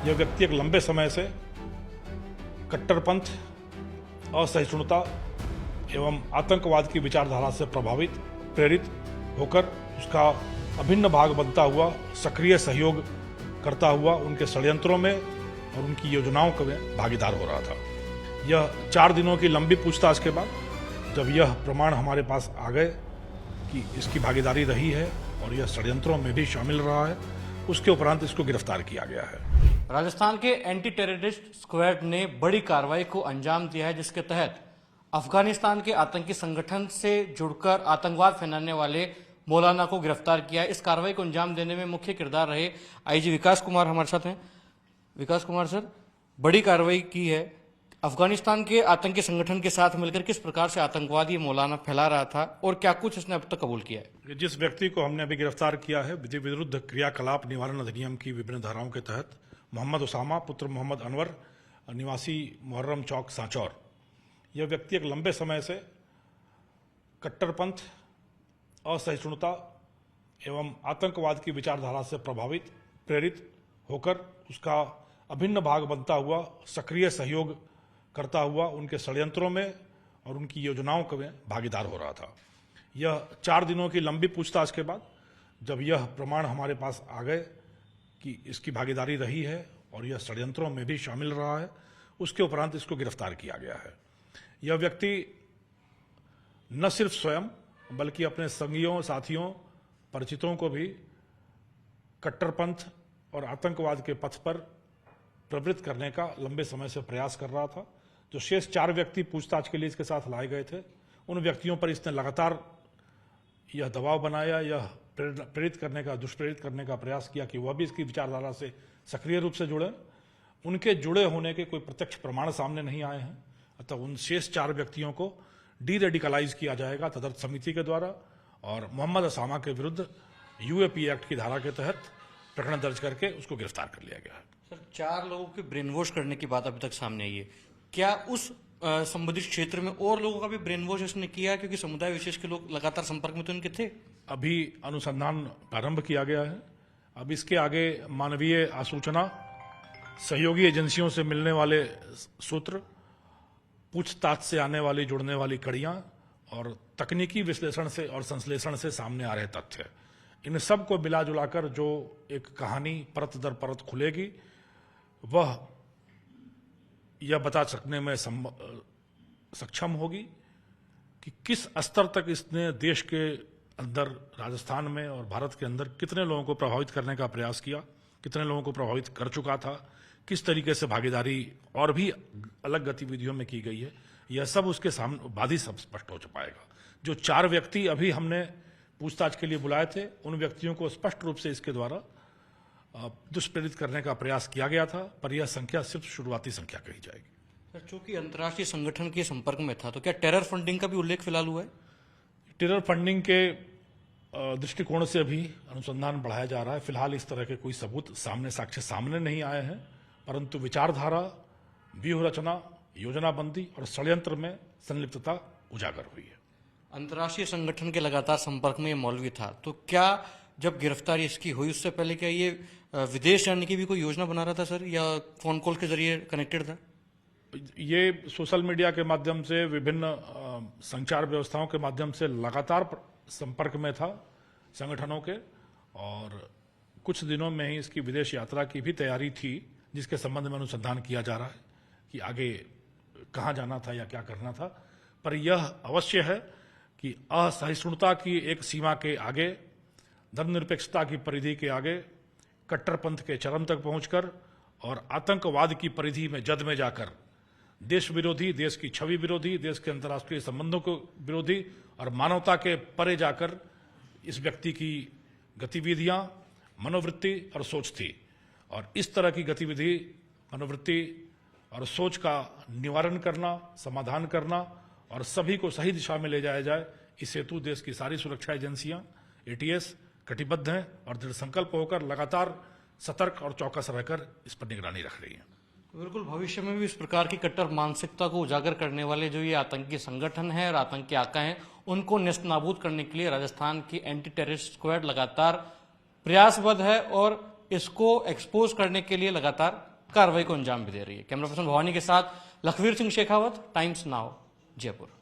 यह व्यक्ति एक लंबे समय से कट्टरपंथ, असहिष्णुता एवं आतंकवाद की विचारधारा से प्रभावित प्रेरित होकर उसका अभिन्न भाग बनता हुआ, सक्रिय सहयोग करता हुआ उनके षड्यंत्रों में और उनकी योजनाओं में भागीदार हो रहा था। यह 4 दिनों की लंबी पूछताछ के बाद जब यह प्रमाण हमारे पास आ गए कि इसकी भागीदारी रही है और यह षड्यंत्रों में भी शामिल रहा है, उसके उपरांत इसको गिरफ्तार किया गया है। राजस्थान के एंटी टेररिस्ट स्क्वाड ने बड़ी कार्रवाई को अंजाम दिया है, जिसके तहत अफगानिस्तान के आतंकी संगठन से जुड़कर आतंकवाद फैलाने वाले मौलाना को गिरफ्तार किया है। इस कार्रवाई को अंजाम देने में मुख्य किरदार रहे आईजी विकास कुमार हमारे साथ हैं। विकास कुमार सर, बड़ी कार्रवाई की है। अफगानिस्तान के आतंकी संगठन के साथ मिलकर किस प्रकार से आतंकवाद ये मौलाना फैला रहा था और क्या कुछ इसने अब तक कबूल किया है? जिस व्यक्ति को हमने अभी गिरफ्तार किया है, विधि विरुद्ध क्रियाकलाप निवारण अधिनियम की विभिन्न धाराओं के तहत मोहम्मद उसामा पुत्र मोहम्मद अनवर, निवासी मुहर्रम चौक सांचौर, यह व्यक्ति एक लंबे समय से कट्टरपंथ, असहिष्णुता एवं आतंकवाद की विचारधारा से प्रभावित प्रेरित होकर उसका अभिन्न भाग बनता हुआ, सक्रिय सहयोग करता हुआ उनके षड्यंत्रों में और उनकी योजनाओं में भागीदार हो रहा था। यह 4 दिनों की लंबी पूछताछ के बाद जब यह प्रमाण हमारे पास आ गए कि इसकी भागीदारी रही है और यह षड्यंत्रों में भी शामिल रहा है, उसके उपरांत इसको गिरफ्तार किया गया है। यह व्यक्ति न सिर्फ स्वयं बल्कि अपने संगियों, साथियों, परिचितों को भी कट्टरपंथ और आतंकवाद के पथ पर प्रवृत्त करने का लंबे समय से प्रयास कर रहा था। जो शेष 4 व्यक्ति पूछताछ के लिए इसके साथ लाए गए थे, उन व्यक्तियों पर इसने लगातार यह दबाव बनाया, यह प्रेरित करने का, दुष्प्रेरित करने का प्रयास किया कि वह भी इसकी विचारधारा से सक्रिय रूप से जुड़े। उनके जुड़े होने के कोई प्रत्यक्ष प्रमाण सामने नहीं आए हैं, अतः उन शेष 4 व्यक्तियों को डी रेडिकलाइज किया जाएगा तदर्थ समिति के द्वारा और मोहम्मद उसामा के विरुद्ध यूएपी एक्ट की धारा के तहत प्रकरण दर्ज करके उसको गिरफ्तार कर लिया गया है। सर, 4 लोगों के ब्रेन वॉश करने की बात अभी तक सामने आई है। क्या उस संबंधित क्षेत्र में और लोगों का भी ब्रेन वॉश इसने किया, क्योंकि समुदाय विशेष के लोग लगातार संपर्क में तो इनके थे? अभी अनुसंधान प्रारंभ किया गया है। अब इसके आगे मानवीय आसूचना, सहयोगी एजेंसियों से मिलने वाले सूत्र, पूछताछ से आने वाली जुड़ने वाली कड़ियां और तकनीकी विश्लेषण से और संश्लेषण से सामने आ रहे तथ्य, इन सब को मिला जुलाकर जो एक कहानी परत दर परत खुलेगी, वह यह बता सकने में सक्षम होगी कि किस स्तर तक इसने देश के अंदर, राजस्थान में और भारत के अंदर कितने लोगों को प्रभावित करने का प्रयास किया, कितने लोगों को प्रभावित कर चुका था, किस तरीके से भागीदारी और भी अलग गतिविधियों में की गई है, यह सब उसके सामने बाद ही सब स्पष्ट हो पाएगा। जो 4 व्यक्ति अभी हमने पूछताछ के लिए बुलाए थे, उन व्यक्तियों को स्पष्ट रूप से इसके द्वारा दुष्प्रेरित करने का प्रयास किया गया था, पर यह संख्या सिर्फ शुरुआती संख्या कही जाएगी। सर, चूंकि अंतर्राष्ट्रीय संगठन के संपर्क में था, तो क्या टेरर फंडिंग का भी उल्लेख फिलहाल हुआ है? टेरर फंडिंग के दृष्टिकोण से अभी अनुसंधान बढ़ाया जा रहा है। फिलहाल इस तरह के कोई सबूत साक्ष्य सामने नहीं आए हैं, परंतु विचारधारा, व्यूह रचना, योजनाबंदी और षड्यंत्र में संलिप्तता उजागर हुई है। अंतर्राष्ट्रीय संगठन के लगातार संपर्क में ये मौलवी था, तो क्या जब गिरफ्तारी इसकी हुई उससे पहले क्या ये विदेश जाने की भी कोई योजना बना रहा था सर, या फोन कॉल के जरिए कनेक्टेड था? ये सोशल मीडिया के माध्यम से, विभिन्न संचार व्यवस्थाओं के माध्यम से लगातार संपर्क में था संगठनों के, और कुछ दिनों में ही इसकी विदेश यात्रा की भी तैयारी थी, जिसके संबंध में अनुसंधान किया जा रहा है कि आगे कहाँ जाना था या क्या करना था। पर यह अवश्य है कि असहिष्णुता की एक सीमा के आगे, धर्मनिरपेक्षता की परिधि के आगे, कट्टरपंथ के चरम तक पहुंचकर और आतंकवाद की परिधि में जद में जाकर देश विरोधी, देश की छवि विरोधी, देश के अंतर्राष्ट्रीय संबंधों को विरोधी और मानवता के परे जाकर इस व्यक्ति की गतिविधियां, मनोवृत्ति और सोच थी। और इस तरह की गतिविधि, मनोवृत्ति और सोच का निवारण करना, समाधान करना और सभी को सही दिशा में ले जाया जाए, इस हेतु देश की सारी सुरक्षा एजेंसियां, एटीएस कटिबद्ध हैं और दृढ़ संकल्प होकर लगातार सतर्क और चौकस रहकर इस पर निगरानी रख रही हैं। बिल्कुल, भविष्य में भी इस प्रकार की कट्टर मानसिकता को उजागर करने वाले जो ये आतंकी संगठन है और आतंकी आका हैं, उनको नेस्तनाबूद करने के लिए राजस्थान की एंटी टेररिस्ट स्क्वाड लगातार प्रयासबद्ध है और इसको एक्सपोज करने के लिए लगातार कार्रवाई को अंजाम भी दे रही है। कैमरा पर्सन भवानी के साथ लखवीर सिंह शेखावत, टाइम्स नाउ, जयपुर।